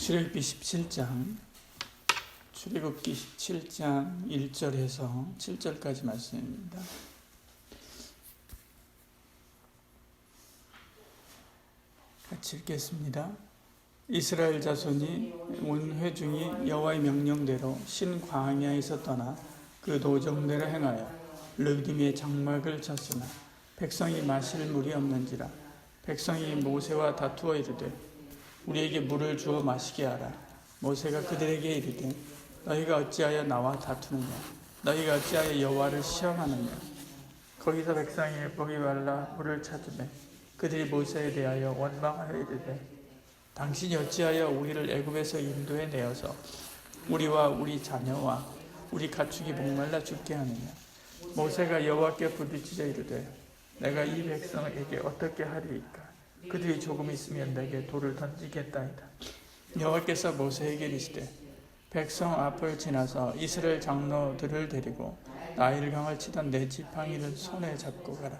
출애굽기 17장 1절에서 7절까지 말씀입니다. 같이 읽겠습니다. 이스라엘 자손이 온 회중이 여호와의 명령대로 신 광야에서 떠나 그 도정대로 행하여 르비딤의 장막을 쳤으나 백성이 마실 물이 없는지라. 백성이 모세와 다투어 이르되 우리에게 물을 주어 마시게 하라. 모세가 그들에게 이르되 너희가 어찌하여 나와 다투느냐? 너희가 어찌하여 여호와를 시험하느냐? 거기서 백성이 목이 말라 물을 찾으매 그들이 모세에 대하여 원망하여 이르되 당신이 어찌하여 우리를 애굽에서 인도해 내어서 우리와 우리 자녀와 우리 가축이 목말라 죽게 하느냐? 모세가 여호와께 부르짖어 이르되 내가 이 백성에게 어떻게 하리이까? 그들이 조금 있으면 내게 돌을 던지겠다이다. 여호와께서 모세에게 이르시되 백성 앞을 지나서 이스라엘 장로들을 데리고 나일강을 치던 내 지팡이를 손에 잡고 가라.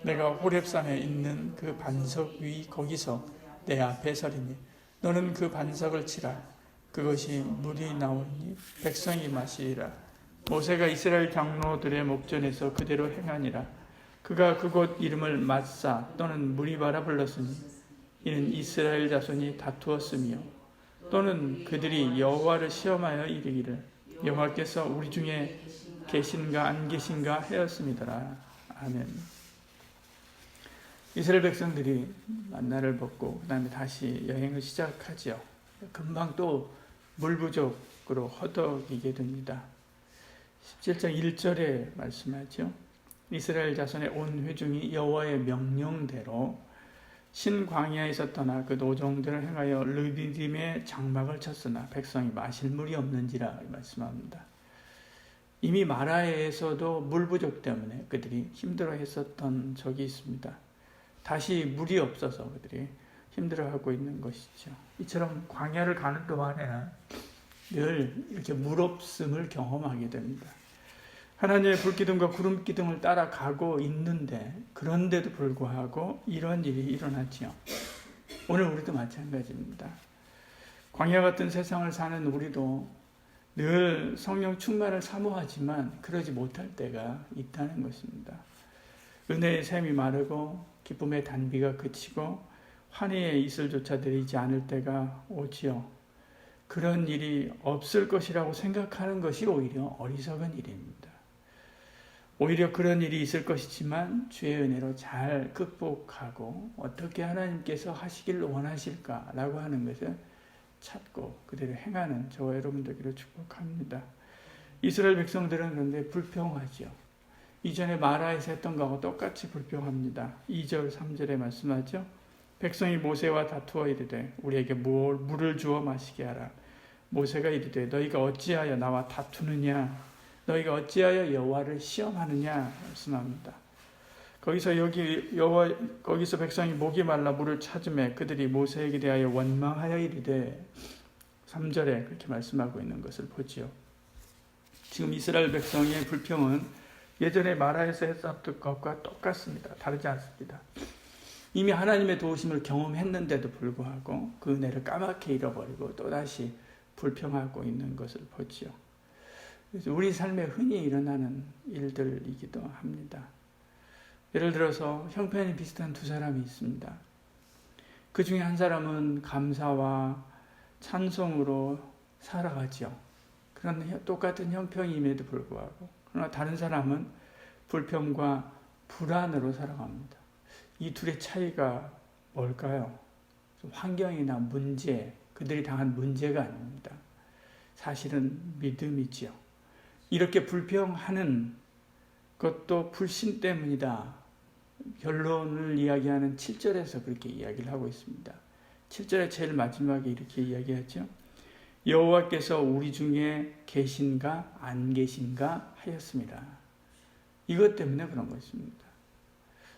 내가 호렙산에 있는 그 반석 위 거기서 내 앞에 서리니 너는 그 반석을 치라. 그것이 물이 나오니 백성이 마시리라. 모세가 이스라엘 장로들의 목전에서 그대로 행하니라. 그가 그곳 이름을 마사 또는 무리바라 불렀으니 이는 이스라엘 자손이 다투었으며 또는 그들이 여호와를 시험하여 이르기를 여호와께서 우리 중에 계신가 안 계신가 하였음이더라. 아멘. 이스라엘 백성들이 만나를 먹고 그 다음에 다시 여행을 시작하지요. 금방 또 물 부족으로 허덕이게 됩니다. 17장 1절에 말씀하죠. 이스라엘 자손의 온 회중이 여호와의 명령대로 신 광야에서 떠나 그 도정대로 행하여 르비딤의 장막을 쳤으나 백성이 마실 물이 없는지라 말씀합니다. 이미 마라에서도 물 부족 때문에 그들이 힘들어했었던 적이 있습니다. 다시 물이 없어서 그들이 힘들어하고 있는 것이죠. 이처럼 광야를 가는 동안에는 늘 이렇게 물 없음을 경험하게 됩니다. 하나님의 불기둥과 구름기둥을 따라가고 있는데 그런데도 불구하고 이런 일이 일어났지요. 오늘 우리도 마찬가지입니다. 광야 같은 세상을 사는 우리도 늘 성령 충만을 사모하지만 그러지 못할 때가 있다는 것입니다. 은혜의 샘이 마르고 기쁨의 단비가 그치고 환희의 이슬조차 내리지 않을 때가 오지요. 그런 일이 없을 것이라고 생각하는 것이 오히려 어리석은 일입니다. 오히려 그런 일이 있을 것이지만 주의 은혜로 잘 극복하고 어떻게 하나님께서 하시길 원하실까라고 하는 것을 찾고 그대로 행하는 저와 여러분 되기를 축복합니다. 이스라엘 백성들은 그런데 불평하죠. 이전에 마라에서 했던 것하고 똑같이 불평합니다. 2절 3절에 말씀하죠. 백성이 모세와 다투어 이르되 우리에게 물을 주어 마시게 하라. 모세가 이르되 너희가 어찌하여 나와 다투느냐? 너희가 어찌하여 여호와를 시험하느냐 말씀합니다. 거기서 백성이 목이 말라 물을 찾으매 그들이 모세에게 대하여 원망하여 이르되 3절에 그렇게 말씀하고 있는 것을 보지요. 지금 이스라엘 백성의 불평은 예전에 마라에서 했었던 것과 똑같습니다. 다르지 않습니다. 이미 하나님의 도우심을 경험했는데도 불구하고 그 은혜를 까맣게 잃어버리고 또다시 불평하고 있는 것을 보지요. 그래서 우리 삶에 흔히 일어나는 일들이기도 합니다. 예를 들어서 형편이 비슷한 두 사람이 있습니다. 그 중에 한 사람은 감사와 찬송으로 살아가죠. 그런 똑같은 형편임에도 불구하고 그러나 다른 사람은 불평과 불안으로 살아갑니다. 이 둘의 차이가 뭘까요? 환경이나 문제, 그들이 당한 문제가 아닙니다. 사실은 믿음이지요. 이렇게 불평하는 것도 불신 때문이다. 결론을 이야기하는 7절에서 그렇게 이야기를 하고 있습니다. 7절의 제일 마지막에 이렇게 이야기하죠. 여호와께서 우리 중에 계신가 안 계신가 하였습니다. 이것 때문에 그런 것입니다.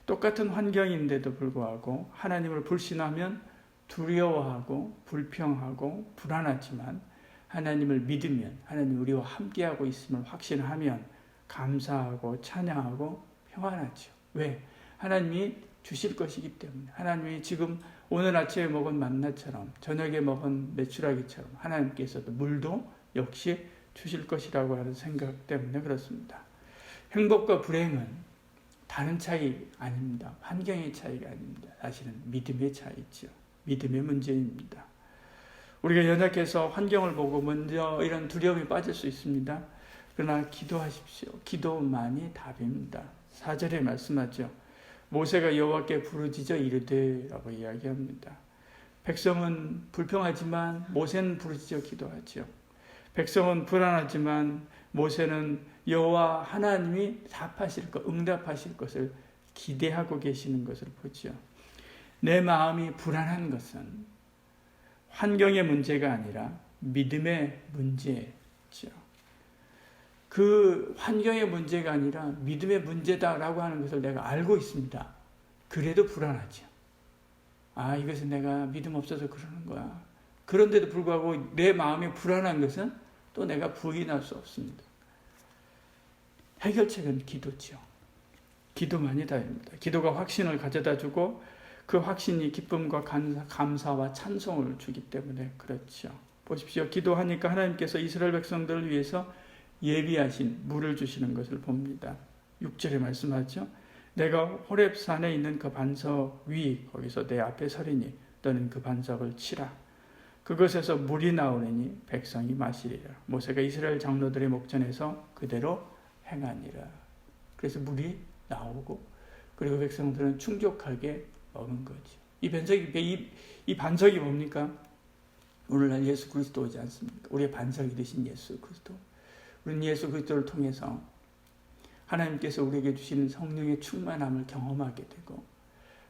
똑같은 환경인데도 불구하고 하나님을 불신하면 두려워하고 불평하고 불안하지만 하나님을 믿으면 하나님 우리와 함께하고 있음을 확신하면 감사하고 찬양하고 평안하죠. 왜? 하나님이 주실 것이기 때문에 하나님이 지금 오늘 아침에 먹은 만나처럼 저녁에 먹은 메추라기처럼 하나님께서도 물도 역시 주실 것이라고 하는 생각 때문에 그렇습니다. 행복과 불행은 다른 차이 아닙니다. 환경의 차이가 아닙니다. 사실은 믿음의 차이죠. 믿음의 문제입니다. 우리가 연약해서 환경을 보고 먼저 이런 두려움에 빠질 수 있습니다. 그러나 기도하십시오. 기도만이 답입니다. 4절에 말씀하죠. 모세가 여호와께 부르짖어 이르되 라고 이야기합니다. 백성은 불평하지만 모세는 부르짖어 기도하죠. 백성은 불안하지만 모세는 여호와 하나님이 답하실 것, 응답하실 것을 기대하고 계시는 것을 보죠. 내 마음이 불안한 것은 환경의 문제가 아니라 믿음의 문제죠. 그 환경의 문제가 아니라 믿음의 문제다라고 하는 것을 내가 알고 있습니다. 그래도 불안하죠. 아, 이것은 내가 믿음 없어서 그러는 거야. 그런데도 불구하고 내 마음이 불안한 것은 또 내가 부인할 수 없습니다. 해결책은 기도죠. 기도만이 다입니다. 기도가 확신을 가져다 주고 그 확신이 기쁨과 감사와 찬송을 주기 때문에 그렇죠. 보십시오. 기도하니까 하나님께서 이스라엘 백성들을 위해서 예비하신 물을 주시는 것을 봅니다. 6절에 말씀하죠. 내가 호렙산에 있는 그 반석 위 거기서 내 앞에 서리니 너는 그 반석을 치라. 그것에서 물이 나오느니 백성이 마시리라. 모세가 이스라엘 장로들의 목전에서 그대로 행하니라. 그래서 물이 나오고 그리고 백성들은 충족하게 먹은 거죠. 이 반석이 뭡니까? 오늘날 예수 그리스도이지 않습니까? 우리의 반석이 되신 예수 그리스도. 우리는 예수 그리스도를 통해서 하나님께서 우리에게 주시는 성령의 충만함을 경험하게 되고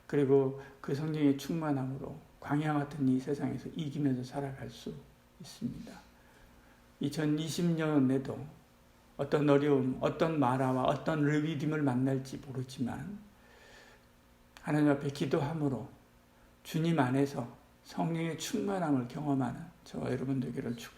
그리고 그 성령의 충만함으로 광야 같은 이 세상에서 이기면서 살아갈 수 있습니다. 2020년에도 어떤 어려움, 어떤 마라와 어떤 르비딤을 만날지 모르지만 하나님 앞에 기도함으로 주님 안에서 성령의 충만함을 경험하는 저와 여러분 되기를 축복합니다.